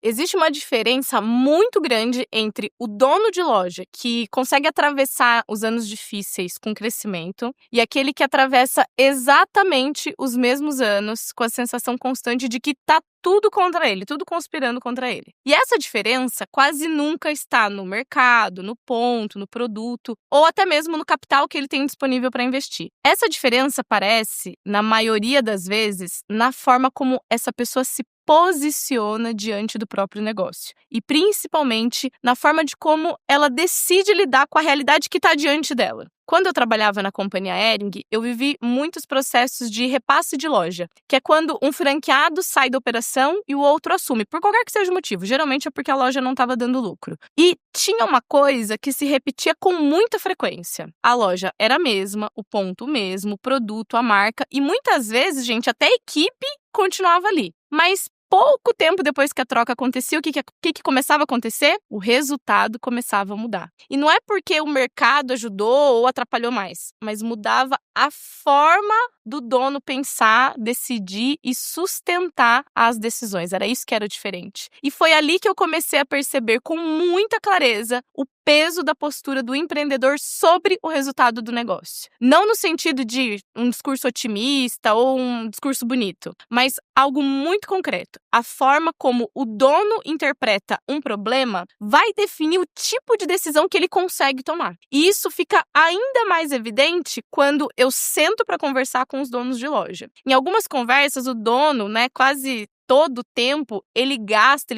Existe uma diferença muito grande entre o dono de loja, que consegue atravessar os anos difíceis com crescimento, e aquele que atravessa exatamente os mesmos anos com a sensação constante de que tá tudo contra ele, tudo conspirando contra ele. E essa diferença quase nunca está no mercado, no ponto, no produto, ou até mesmo no capital que ele tem disponível para investir. Essa diferença aparece, na maioria das vezes, na forma como essa pessoa se posiciona diante do próprio negócio. E principalmente na forma de como ela decide lidar com a realidade que está diante dela. Quando eu trabalhava na companhia Hering, eu vivi muitos processos de repasse de loja, que é quando um franqueado sai da operação e o outro assume, por qualquer que seja o motivo. Geralmente é porque a loja não estava dando lucro. E tinha uma coisa que se repetia com muita frequência. A loja era a mesma, o ponto o mesmo, o produto, a marca, e muitas vezes, gente, até a equipe continuava ali. Mas pouco tempo depois que a troca acontecia, o que começava a acontecer? O resultado começava a mudar. E não é porque o mercado ajudou ou atrapalhou mais, mas mudava a forma do dono pensar, decidir e sustentar as decisões. Era isso que era diferente. E foi ali que eu comecei a perceber com muita clareza o peso da postura do empreendedor sobre o resultado do negócio. Não no sentido de um discurso otimista ou um discurso bonito, mas algo muito concreto. A forma como o dono interpreta um problema vai definir o tipo de decisão que ele consegue tomar. E isso fica ainda mais evidente quando eu sento para conversar com os donos de loja. Em algumas conversas, o dono, quase todo o tempo, ele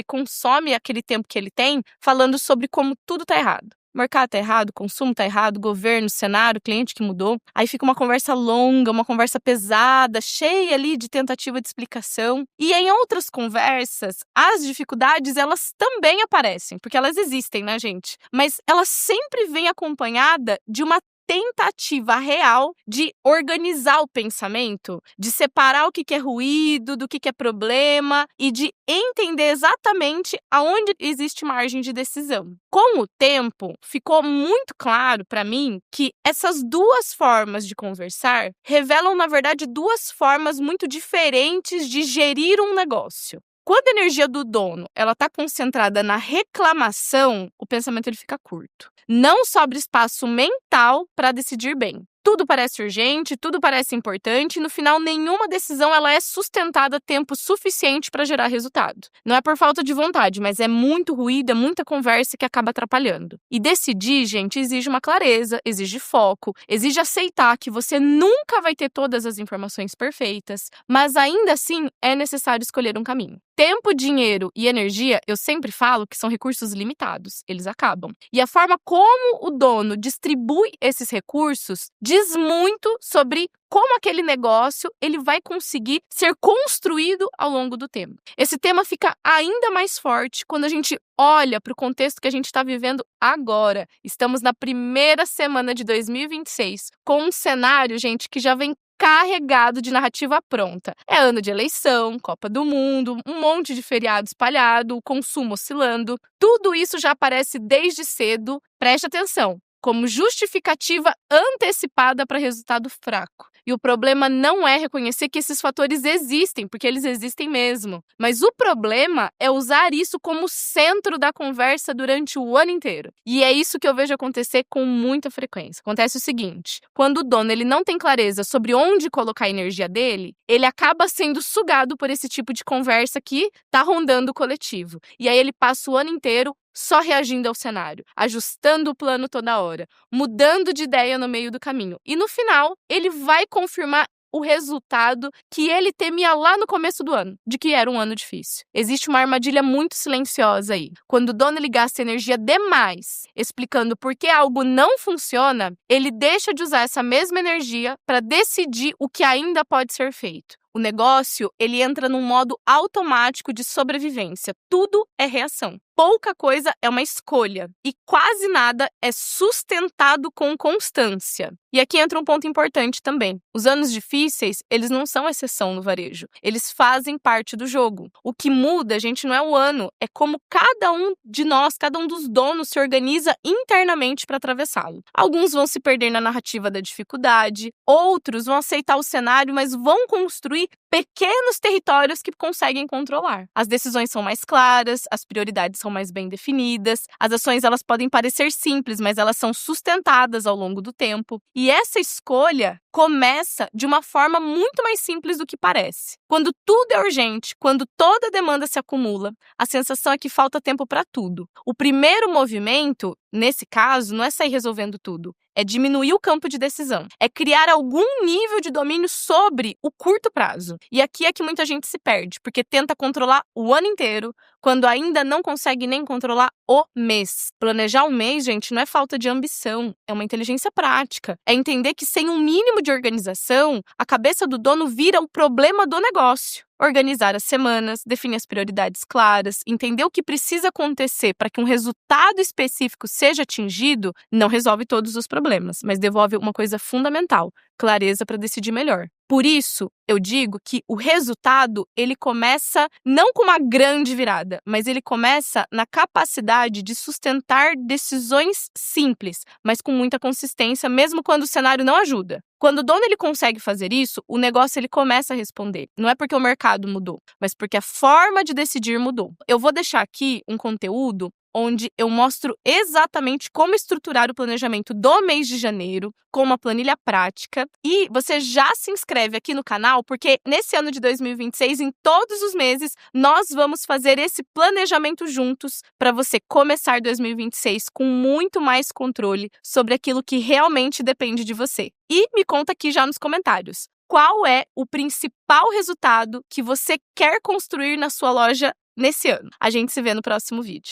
consome aquele tempo que ele tem falando sobre como tudo tá errado. O mercado tá errado, o consumo tá errado, o governo, o cenário, o cliente que mudou. Aí fica uma conversa longa, uma conversa pesada, cheia ali de tentativa de explicação. E em outras conversas, as dificuldades, elas também aparecem, porque elas existem, né, gente? Mas elas sempre vêm acompanhada de uma tentativa real de organizar o pensamento, de separar o que é ruído do que é problema e de entender exatamente aonde existe margem de decisão. Com o tempo, ficou muito claro para mim que essas duas formas de conversar revelam, na verdade, duas formas muito diferentes de gerir um negócio. Quando a energia do dono está concentrada na reclamação, o pensamento ele fica curto. Não sobra espaço mental para decidir bem. Tudo parece urgente, tudo parece importante e no final nenhuma decisão ela é sustentada tempo suficiente para gerar resultado. Não é por falta de vontade, mas é muito ruído, é muita conversa que acaba atrapalhando. E decidir, gente, exige uma clareza, exige foco, exige aceitar que você nunca vai ter todas as informações perfeitas, mas ainda assim é necessário escolher um caminho. Tempo, dinheiro e energia, eu sempre falo que são recursos limitados, eles acabam. E a forma como o dono distribui esses recursos diz muito sobre como aquele negócio ele vai conseguir ser construído ao longo do tempo. Esse tema fica ainda mais forte quando a gente olha para o contexto que a gente está vivendo agora. Estamos na primeira semana de 2026, com um cenário, gente, que já vem carregado de narrativa pronta. É ano de eleição, Copa do Mundo, um monte de feriado espalhado, o consumo oscilando. Tudo isso já aparece desde cedo, preste atenção, como justificativa antecipada para resultado fraco. E o problema não é reconhecer que esses fatores existem, porque eles existem mesmo. Mas o problema é usar isso como centro da conversa durante o ano inteiro. E é isso que eu vejo acontecer com muita frequência. Acontece o seguinte, quando o dono ele não tem clareza sobre onde colocar a energia dele, ele acaba sendo sugado por esse tipo de conversa que está rondando o coletivo. E aí ele passa o ano inteiro só reagindo ao cenário, ajustando o plano toda hora, mudando de ideia no meio do caminho. E no final, ele vai confirmar o resultado que ele temia lá no começo do ano, de que era um ano difícil. Existe uma armadilha muito silenciosa aí. Quando o dono ele gasta energia demais explicando por que algo não funciona, ele deixa de usar essa mesma energia para decidir o que ainda pode ser feito. O negócio, ele entra num modo automático de sobrevivência. Tudo é reação. Pouca coisa é uma escolha e quase nada é sustentado com constância. E aqui entra um ponto importante também. Os anos difíceis, eles não são exceção no varejo. Eles fazem parte do jogo. O que muda, gente, não é o ano, é como cada um de nós, cada um dos donos se organiza internamente para atravessá-lo. Alguns vão se perder na narrativa da dificuldade, outros vão aceitar o cenário, mas vão construir ali pequenos territórios que conseguem controlar. As decisões são mais claras, as prioridades são mais bem definidas, as ações elas podem parecer simples, mas elas são sustentadas ao longo do tempo. E essa escolha começa de uma forma muito mais simples do que parece. Quando tudo é urgente, quando toda a demanda se acumula, a sensação é que falta tempo para tudo. O primeiro movimento, nesse caso, não é sair resolvendo tudo. É diminuir o campo de decisão. É criar algum nível de domínio sobre o curto prazo. E aqui é que muita gente se perde, porque tenta controlar o ano inteiro, quando ainda não consegue nem controlar o mês. Planejar um mês, gente, não é falta de ambição, é uma inteligência prática. É entender que sem um mínimo de organização, a cabeça do dono vira o problema do negócio. Organizar as semanas, definir as prioridades claras, entender o que precisa acontecer para que um resultado específico seja atingido, não resolve todos os problemas, mas devolve uma coisa fundamental: clareza para decidir melhor. Por isso, eu digo que o resultado, ele começa não com uma grande virada, mas ele começa na capacidade de sustentar decisões simples, mas com muita consistência, mesmo quando o cenário não ajuda. Quando o dono ele consegue fazer isso, o negócio ele começa a responder. Não é porque o mercado mudou, mas porque a forma de decidir mudou. Eu vou deixar aqui um conteúdo onde eu mostro exatamente como estruturar o planejamento do mês de janeiro com uma planilha prática. E você já se inscreve aqui no canal, porque nesse ano de 2026, em todos os meses, nós vamos fazer esse planejamento juntos para você começar 2026 com muito mais controle sobre aquilo que realmente depende de você. E me conta aqui já nos comentários, qual é o principal resultado que você quer construir na sua loja nesse ano? A gente se vê no próximo vídeo.